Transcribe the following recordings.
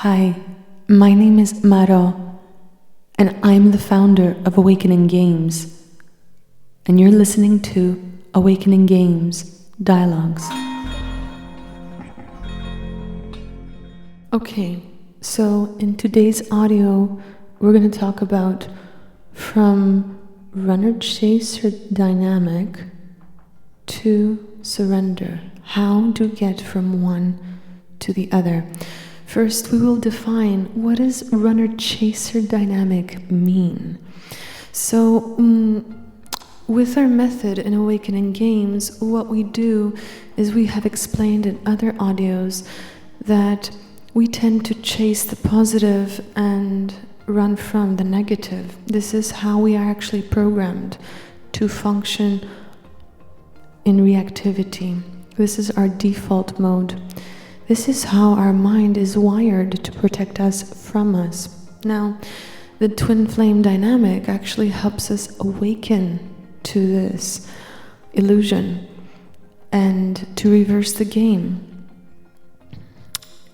Hi, my name is Maru, and I'm the founder of Awakening Games, and you're listening to Awakening Games Dialogues. Okay, so in today's audio, we're going to talk about from runner-chaser dynamic to surrender. How to get from one to the other. First, we will define what does runner-chaser dynamic mean. So, with our method in Awakening Games, what we do is we have explained in other audios that we tend to chase the positive and run from the negative. This is how we are actually programmed to function in reactivity. This is our default mode. This is how our mind is wired to protect us from us. Now, the twin flame dynamic actually helps us awaken to this illusion and to reverse the game.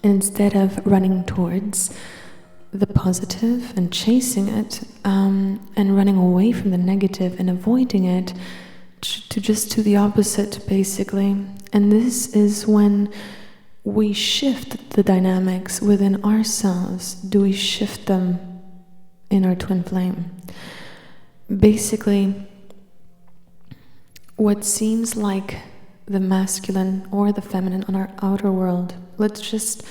Instead of running towards the positive and chasing it, and running away from the negative and avoiding it, to just do the opposite, basically. And this is when we shift the dynamics within ourselves. Do we shift them in our twin flame? Basically, what seems like the masculine or the feminine on our outer world, let's just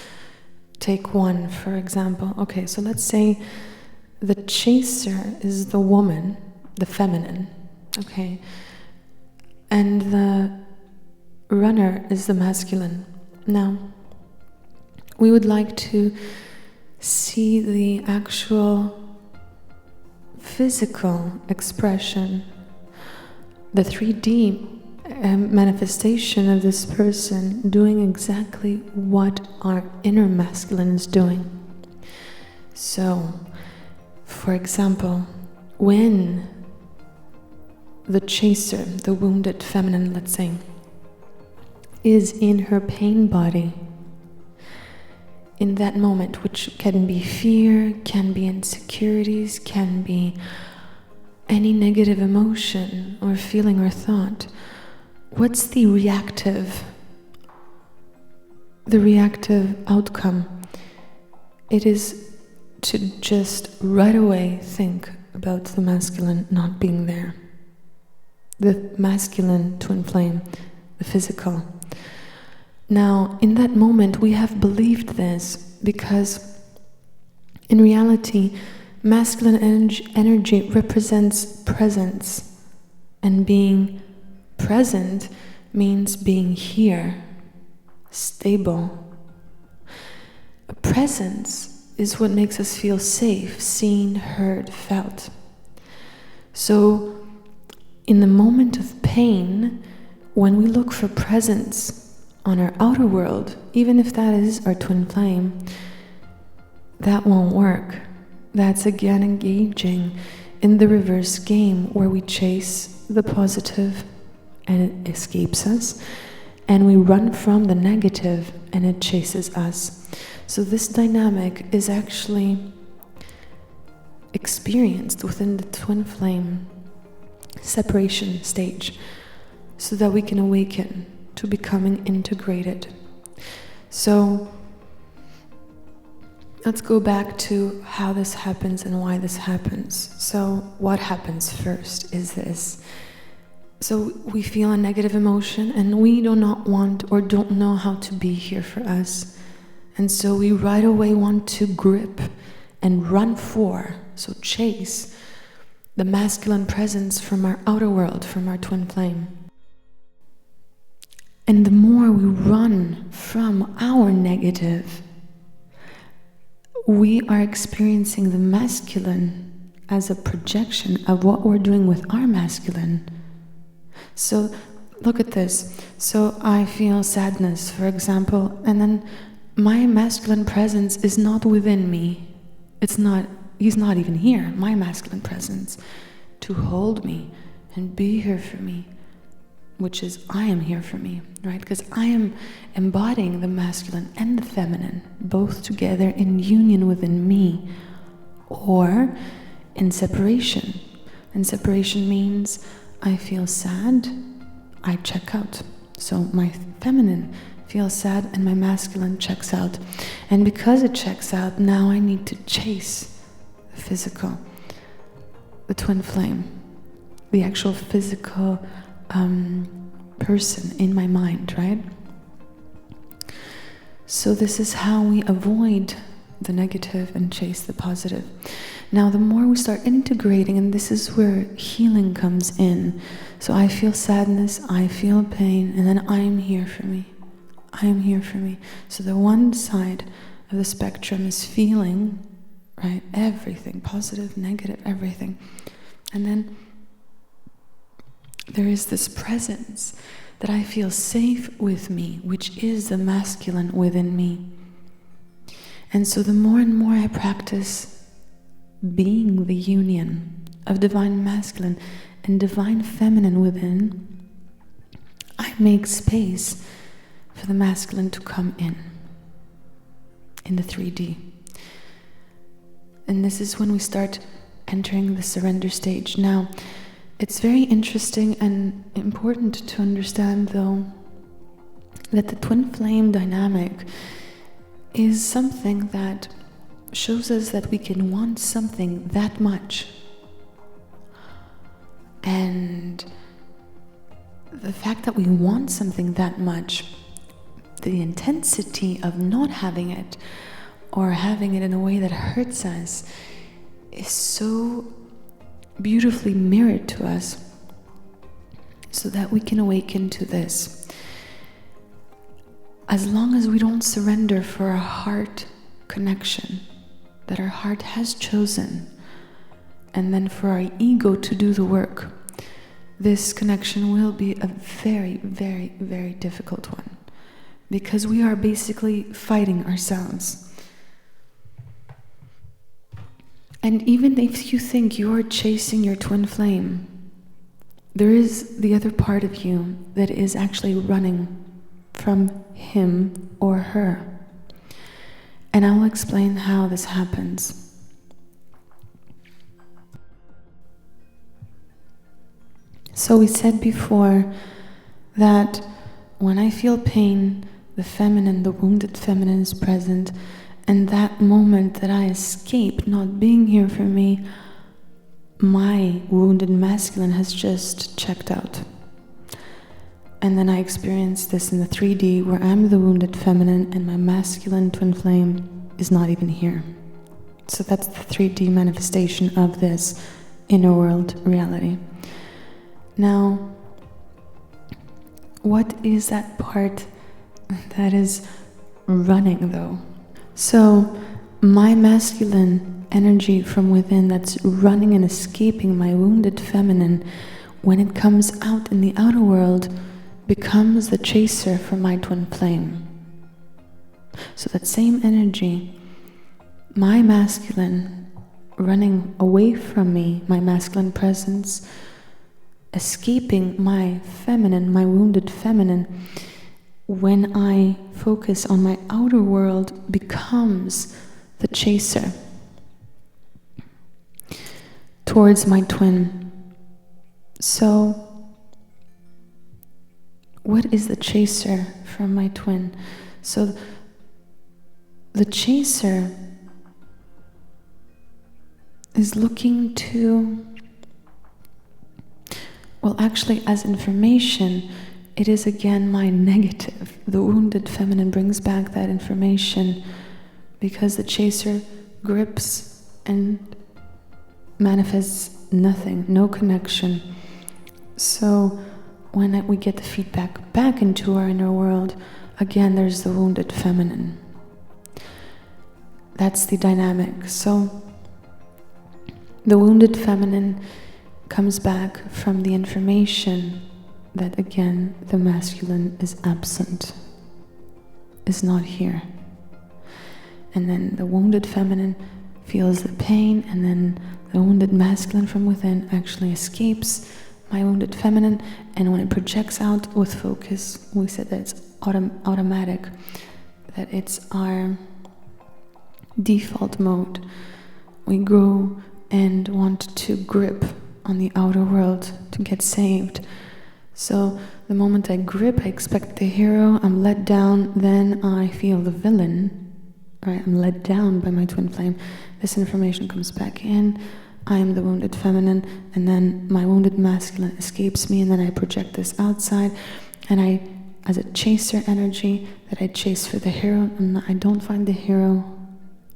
take one, for example. Okay, so let's say the chaser is the woman, the feminine, okay, and the runner is the masculine. Now, we would like to see the actual physical expression, the 3D manifestation of this person doing exactly what our inner masculine is doing. So, for example, when the chaser, the wounded feminine, let's say, is in her pain body, in that moment, which can be fear, can be insecurities, can be any negative emotion or feeling or thought, what's the reactive outcome? It is to just right away think about the masculine not being there. The masculine twin flame, the physical. Now, in that moment, we have believed this because in reality, masculine energy represents presence, and being present means being here, stable. A presence is what makes us feel safe, seen, heard, felt. So, in the moment of pain, when we look for presence on our outer world, even if that is our twin flame, that won't work. That's again engaging in the reverse game where we chase the positive and it escapes us, and we run from the negative and it chases us. So this dynamic is actually experienced within the twin flame separation stage so that we can awaken to becoming integrated. So let's go back to how this happens and why this happens. So what happens first is this. So we feel a negative emotion and we do not want or don't know how to be here for us. And so we right away want to grip and run for, so chase, the masculine presence from our outer world, from our twin flame. And the more we run from our negative, we are experiencing the masculine as a projection of what we're doing with our masculine. So look at this. So I feel sadness, for example, and then my masculine presence is not within me. He's not even here, my masculine presence, to hold me and be here for me. which is I am here for me, right? Because I am embodying the masculine and the feminine, both together in union within me, or in separation. And separation means I feel sad, I check out. So my feminine feels sad and my masculine checks out. And because it checks out, now I need to chase the physical, the twin flame, the actual physical person in my mind, right? So this is how we avoid the negative and chase the positive. Now, the more we start integrating, and this is where healing comes in. So I feel sadness, I feel pain, and then I am here for me. I am here for me. So the one side of the spectrum is feeling, right, everything, positive, negative, everything. And then there is this presence that I feel safe with me, which is the masculine within me. And so the more and more I practice being the union of divine masculine and divine feminine within, I make space for the masculine to come in the 3D. And this is when we start entering the surrender stage. Now, it's very interesting and important to understand, though, that the twin flame dynamic is something that shows us that we can want something that much. And the fact that we want something that much, the intensity of not having it or having it in a way that hurts us is so beautifully mirrored to us, so that we can awaken to this. As long as we don't surrender for a heart connection that our heart has chosen, and then for our ego to do the work, this connection will be a very, very, very difficult one, because we are basically fighting ourselves. And even if you think you're chasing your twin flame, there is the other part of you that is actually running from him or her. And I'll explain how this happens. So we said before that when I feel pain, the feminine, the wounded feminine is present. And that moment that I escape not being here for me, my wounded masculine has just checked out. And then I experience this in the 3D where I'm the wounded feminine and my masculine twin flame is not even here. So that's the 3D manifestation of this inner world reality. Now, what is that part that is running though? So my masculine energy from within that's running and escaping my wounded feminine, when it comes out in the outer world, becomes the chaser for my twin flame. So that same energy, my masculine running away from me, my masculine presence, escaping my feminine, my wounded feminine, when I focus on my outer world, becomes the chaser towards my twin. So, what is the chaser from my twin? So, the chaser is looking to, well, actually, as information, it is again my negative. The wounded feminine brings back that information because the chaser grips and manifests nothing, no connection. So when we get the feedback back into our inner world, again there's the wounded feminine. That's the dynamic. So the wounded feminine comes back from the information that again the masculine is absent, is not here. And then the wounded feminine feels the pain, and then the wounded masculine from within actually escapes my wounded feminine, and when it projects out with focus, we said that it's automatic, that it's our default mode. We go and want to grip on the outer world to get saved. So the moment I grip, I expect the hero, I'm let down, then I feel the villain, right? I'm let down by my twin flame. This information comes back in, I am the wounded feminine, and then my wounded masculine escapes me, and then I project this outside, and I, as a chaser energy, that I chase for the hero, and I don't find the hero,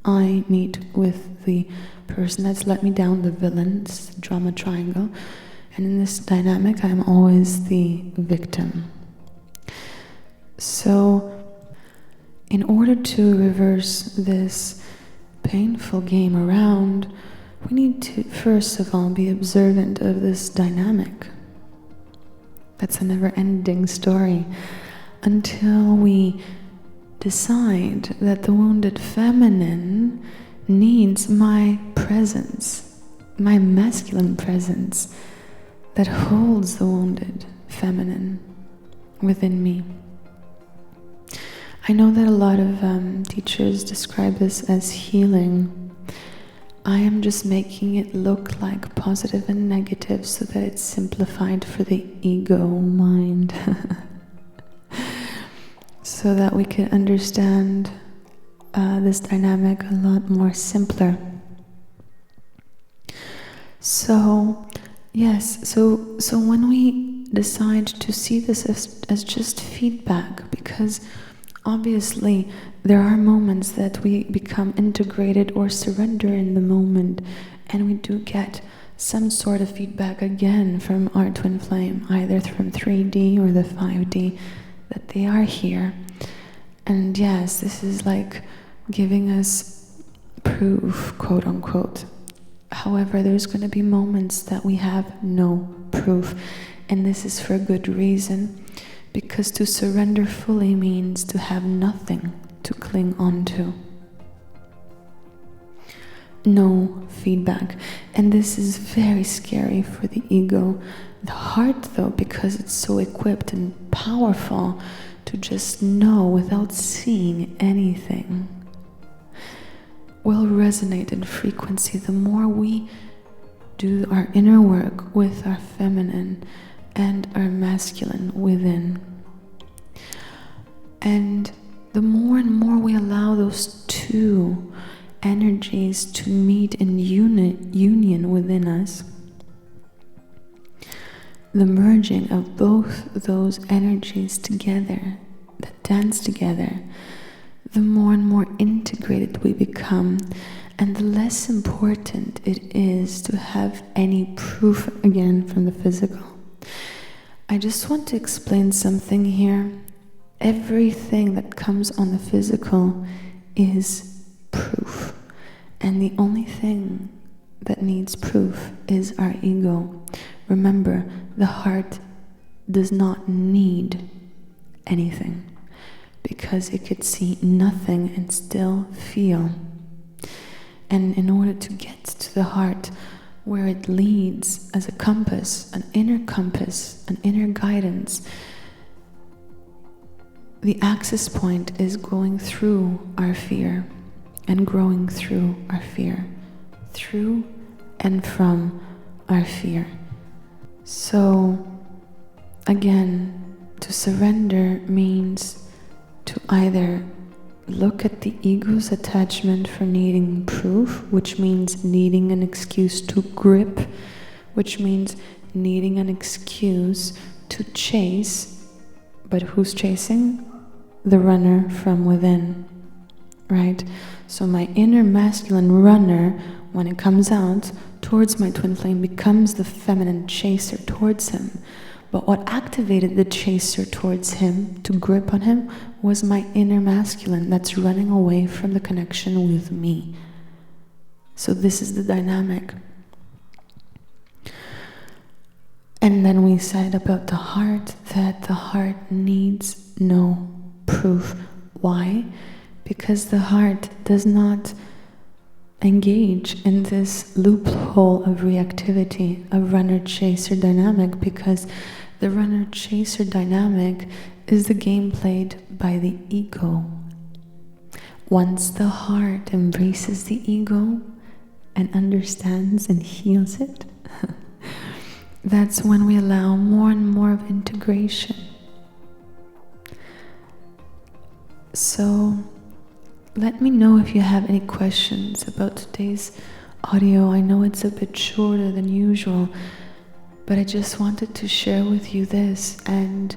I meet with the person that's let me down, the villain, it's the drama triangle, and in this dynamic, I'm always the victim. So, in order to reverse this painful game around, we need to, first of all, be observant of this dynamic. That's a never-ending story until we decide that the wounded feminine needs my presence, my masculine presence that holds the wounded feminine within me. I know that a lot of teachers describe this as healing. I am just making it look like positive and negative so that it's simplified for the ego mind. So that we can understand this dynamic a lot more simpler. So, yes, so when we decide to see this as just feedback, because obviously there are moments that we become integrated or surrender in the moment, and we do get some sort of feedback again from our twin flame, either from 3D or the 5D, that they are here. And yes, this is like giving us proof, quote unquote. However, there's going to be moments that we have no proof, and this is for a good reason, because to surrender fully means to have nothing to cling on to. No feedback, and this is very scary for the ego. The heart, though, because it's so equipped and powerful to just know without seeing anything, will resonate in frequency the more we do our inner work with our feminine and our masculine within. And the more and more we allow those two energies to meet in union within us, the merging of both those energies together, that dance together, the more and more integrated we become, and the less important it is to have any proof again from the physical. I just want to explain something here. Everything that comes on the physical is proof, and the only thing that needs proof is our ego. Remember, the heart does not need anything, because it could see nothing and still feel. And in order to get to the heart, where it leads as a compass, an inner guidance, the access point is going through our fear and growing through our fear, through and from our fear. So, again, to surrender means to either look at the ego's attachment for needing proof, which means needing an excuse to grip, which means needing an excuse to chase, but who's chasing? The runner from within, right? So my inner masculine runner, when it comes out towards my twin flame, becomes the feminine chaser towards him. But what activated the chaser towards him, to grip on him, was my inner masculine that's running away from the connection with me. So this is the dynamic. And then we said about the heart, that the heart needs no proof. Why? Because the heart does not engage in this loophole of reactivity, a runner-chaser dynamic, because the runner-chaser dynamic is the game played by the ego. Once the heart embraces the ego and understands and heals it, that's when we allow more and more of integration. So let me know if you have any questions about today's audio. I know it's a bit shorter than usual, but I just wanted to share with you this, and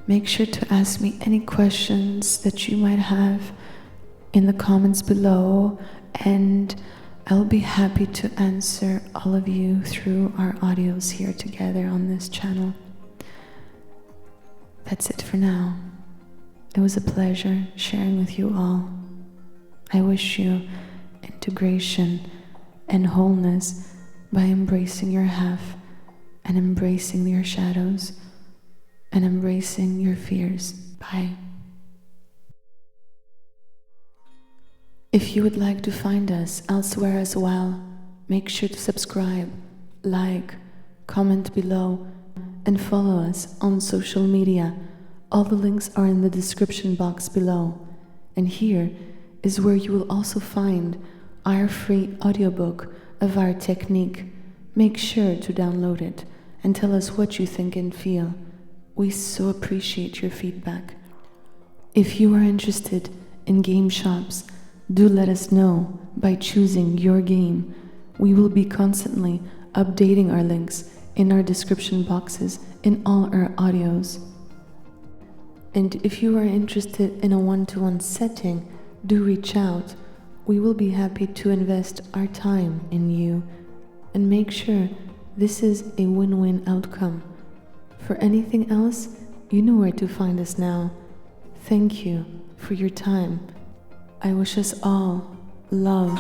make sure to ask me any questions that you might have in the comments below, and I'll be happy to answer all of you through our audios here together on this channel. That's it for now. It was a pleasure sharing with you all. I wish you integration and wholeness by embracing your half and embracing your shadows and embracing your fears. Bye. If you would like to find us elsewhere as well, make sure to subscribe, like, comment below, and follow us on social media. All the links are in the description box below. And here is where you will also find our free audiobook of our technique. Make sure to download it and tell us what you think and feel. We so appreciate your feedback. If you are interested in game shops, do let us know by choosing your game. We will be constantly updating our links in our description boxes in all our audios. And if you are interested in a one-to-one setting, do reach out. We will be happy to invest our time in you and make sure this is a win-win outcome. For anything else, you know where to find us now. Thank you for your time. I wish us all love,